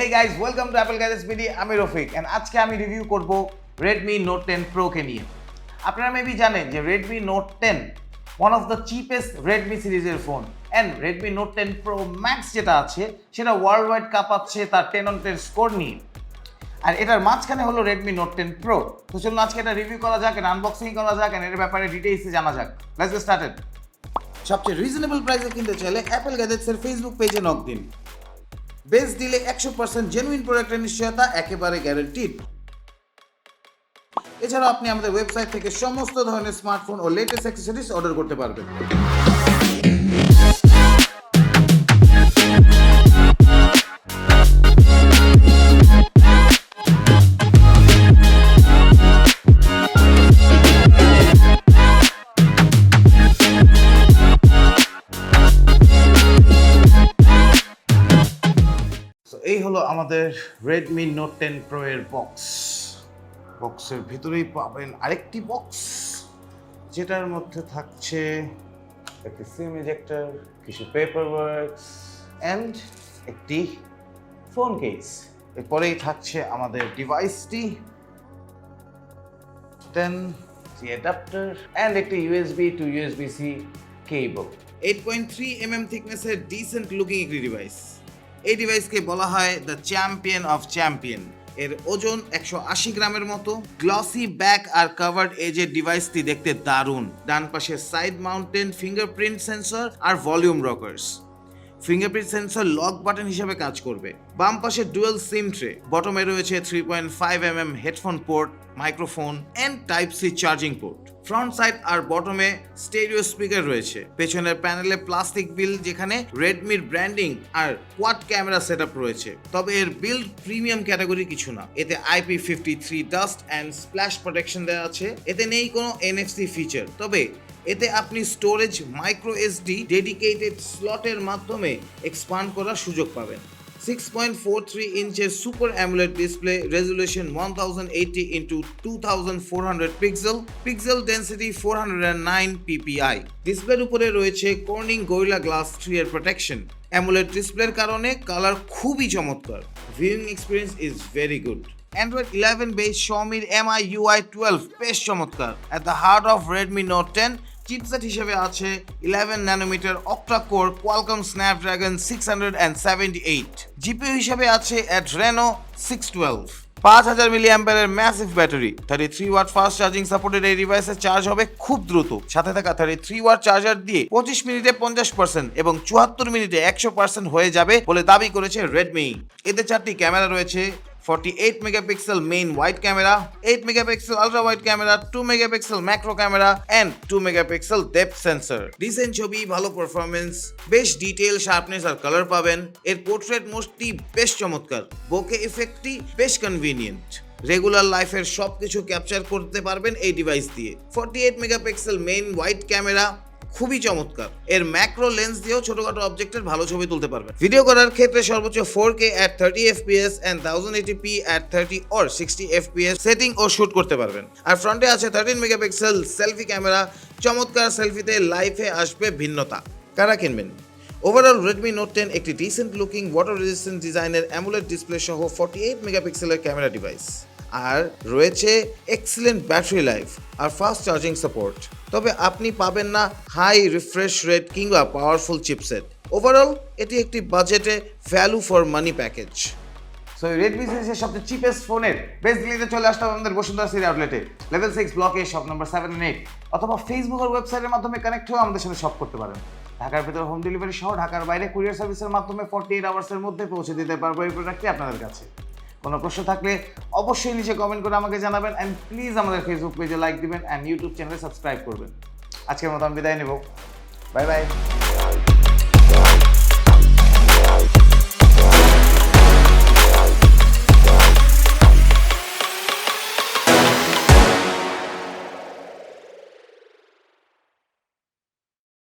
Hey guys, welcome to Apple Gadgets BD. আমি Rafiq and আজকে আমি রিভিউ করব Redmi Note 10 Pro কে নিয়ে। আপনারা মেবি জানেন যে Redmi Note 10 one of the cheapest Redmi সিরিজের phone and Redmi Note 10 Pro Max যেটা আছে সেটা ওয়ার্ল্ড ওয়াইড কাঁপাচ্ছে তার 10 on 10 স্কোর নিয়ে। আর এটার মাঝখানে হলো Redmi Note 10 Pro। তো চলুন আজকে এটা রিভিউ করা যাক, এটা আনবক্সিং করা যাক and এর ব্যাপারে ডিটেইলসে জানা যাক। Let's get started. সবচেয়ে রিজনেবল প্রাইসে কিনতে চাইলে অ্যাপল গ্যাজেটসের ফেসবুক পেজে নক দিন। বেস্ট দিলে 100% জেনুইন প্রোডাক্টের নিশ্চয়তা একেবারে গ্যারান্টিড। এছাড়াও আপনি আমাদের ওয়েবসাইট থেকে সমস্ত ধরনের স্মার্টফোন ও লেটেস্ট অ্যাক্সেসরিজ অর্ডার করতে পারবেন। এই হলো আমাদের Redmi Note 10 Pro এর বক্সের ভিতরেই পাবেন আরেকটি বক্স যেটার মধ্যে থাকছে একটি সিম ইজেক্টর, কিছু পেপার ওয়ার্কস অ্যান্ড একটি ফোন কেস। এরপরেই থাকছে আমাদের ডিভাইসটি, 10 অ্যাডাপ্টার অ্যান্ড একটি USB to USB-C cable. 8.3 mm থিকনেসের ডিসেন্ট লুকিং একটি ডিভাইস। এই ডিভাইসকে বলা হয় দ্য চ্যাম্পিয়ন অফ চ্যাম্পিয়ন। এর ওজন 180 গ্রামের মতো। গ্লসি ব্যাক আর কাভার্ড এজের ডিভাইসটি দেখতে দারুণ। ডান পাশে সাইড মাউন্টেড ফিঙ্গারপ্রিন্ট সেন্সর আর volume rockers. Fingerprint sensor lock button হিসেবে কাজ করবে। বাম পাশে ডুয়েল সিম ট্রে। বটমে রয়েছে 3.5 mm headphone port, microphone and type C charging port. Front side আর বটমে স্টেরিও স্পিকার রয়েছে। পেছনের প্যানেলে প্লাস্টিক বিল যেখানে রেডমির ব্র্যান্ডিং আর কোয়াড ক্যামেরা সেটআপ রয়েছে। তবে এর বিল্ড প্রিমিয়াম ক্যাটাগরি কিছু না। এতে IP53 dust and splash protection দেওয়া আছে। এতে নেই কোনো NFC ফিচার, তবে এতে আপনি স্টোরেজ মাইক্রো SD ডেডিকেটেড স্লটের মাধ্যমে এক্সপান্ড করার সুযোগ পাবেন। 6.43 ইঞ্চের super AMOLED display, resolution 1080x2400 pixel, pixel density 409 ppi। ডিসপ্লের উপরে রয়েছে কর্নিং গরিলা গ্লাস 3 এর প্রোটেকশন। AMOLED ডিসপ্লের কারণে কালার খুবই চমৎকার। Viewing experience is very good. Android 11 based Xiaomi MIUI 12 বেশ চমৎকার। At the heart of Redmi Note 10 chipset হিসেবে আছে 11 nanometre octa core Qualcomm Snapdragon 678। GPU হিসেবে আছে Adreno 612। 5000 mAh massive battery, 33 watt fast charging supported এই ডিভাইসে চার্জ হবে খুব দ্রুত। সাথে থাকা 33 ওয়াট চার্জার দিয়ে 25 মিনিটে 50% এবং 74 মিনিটে 100% হয়ে যাবে বলে দাবি করেছে রেডমি। এতে 4টি ক্যামেরা রয়েছে, 48 megapixel main wide camera, 8 megapixel ultra wide camera, 2 megapixel macro camera and 2 megapixel depth sensor. Decent ছবি, ভালো পারফরমেন্স, বেশ ডিটেইল, শার্পনেস আর কালার পাবেন। এর পোর্ট্রেট মোডটি বেশ চমৎকার। বোকে ইফেক্টটি বেশ কনভিনিয়েন্ট। রেগুলার লাইফের সবকিছু ক্যাপচার করতে পারবেন এই ডিভাইস দিয়ে। 48 মেগাপিক্সেল মেইন ওয়াইড ক্যামেরা খুবই চমৎকার। এর ম্যাক্রো লেন্স দিয়েও ছোটখাটো অবজেক্টের ভালো ছবি তুলতে পারবেন। ভিডিও করার ক্ষেত্রে সর্বোচ্চ 4K at 30 fps and 1080p at 30 or 60 fps setting ও শুট করতে পারবেন। আর ফ্রন্টে আছে 13 মেগাপিক্সেল সেলফি ক্যামেরা। চমৎকার সেলফিতে লাইফে আসবে ভিন্নতা। কারা কিনবেন? ওভারঅল Redmi Note 10 একটি ডিসেন্ট লুকিং ওয়াটার রেজিস্ট্যান্ট ডিজাইনের AMOLED ডিসপ্লে সহ 48 মেগাপিক্সেলের ক্যামেরা ডিভাইস। আর রয়েছে এক্সিলেন্ট ব্যাটারি লাইফ আর ফাস্ট চার্জিং সাপোর্ট। তবে আপনি পাবেন না হাই রিফ্রেশ রেট কিংবা পাওয়ারফুল চিপসেট। ওভারঅল এটি একটি বাজেটে value for money package. So Redmi সিরিজের সবচেয়ে চিপেস্ট ফোনের বেস্ট ডিলিতে চলে আসতে হবে আমাদের বসুন্ধরা সিটি আউটলেটে, লেভেল 6 ব্লকে, শপ নাম্বার 7 and 8, অথবা ফেসবুক আর ওয়েবসাইটের মাধ্যমে কানেক্ট হয়ে আমাদের সাথে শপ করতে পারেন। ঢাকার ভেতরে হোম ডেলিভারি সহ ঢাকার বাইরে কুরিয়ার সার্ভিসের মাধ্যমে 48 আওয়ার্সের মধ্যে পৌঁছে দিতে পারবো এই প্রোডাক্টটি আপনাদের কাছে। কোনো প্রশ্ন থাকলে অবশ্যই নিচে কমেন্ট করে আমাকে জানাবেন অ্যান্ড প্লিজ আমাদের ফেসবুক পেজে লাইক দিবেন অ্যান্ড ইউটিউব চ্যানেলে সাবস্ক্রাইব করবেন। আজকের মতো আমি বিদায় নেব। Bye bye.